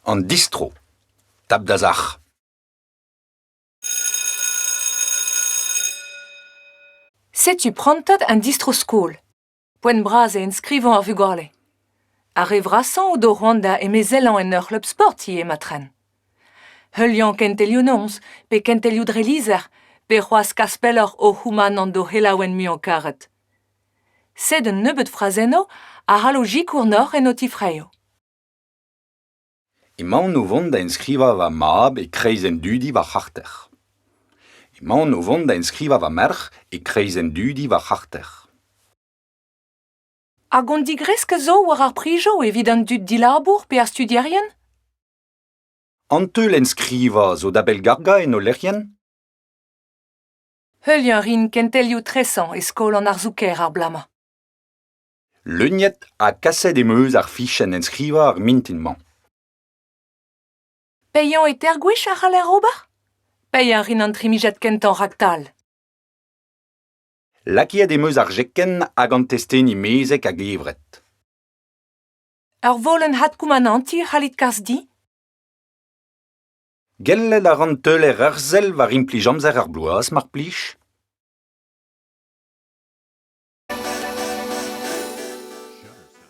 An distro. Tab da zach. Setu prantat un distro-skol. Poen braz e inskrivon ar vugale. A revrasan o do Rwanda e mezellan en ur club sporti e matren. Heulian kentelioù nons, pe kentelioù drelizer, pe c'hoaz kaspeller o human an do helaouen mu an karet. Sed un nebeut frazenno a halo jikour en otifreio. Emaon o vont da inskriva va mab e kreiz en dudi va c'harter. Emaon o vont da inskriva va merc'h e kreiz en dudi va c'harter. A gont digresk zo war ar prijo evit an dud dilabour pe ar studierien? An teul inskriva zo da belgarga en o lerien? Heulian rin kentelioù tresan e skol an ar zouker ar blama. Leuniet a kaset emeus ar fichen inskriva ar mintinman. Peian e tergwech ar c'haller ober? Peian rin an trimijet kentan raktal. Lakiet emeus ar jekken hag an testeni mezek a gevret. Ur volen hat koumananti c'halit karzh di? Gellet a ran teul er arzel war implij amzer ar bloaz mar plij?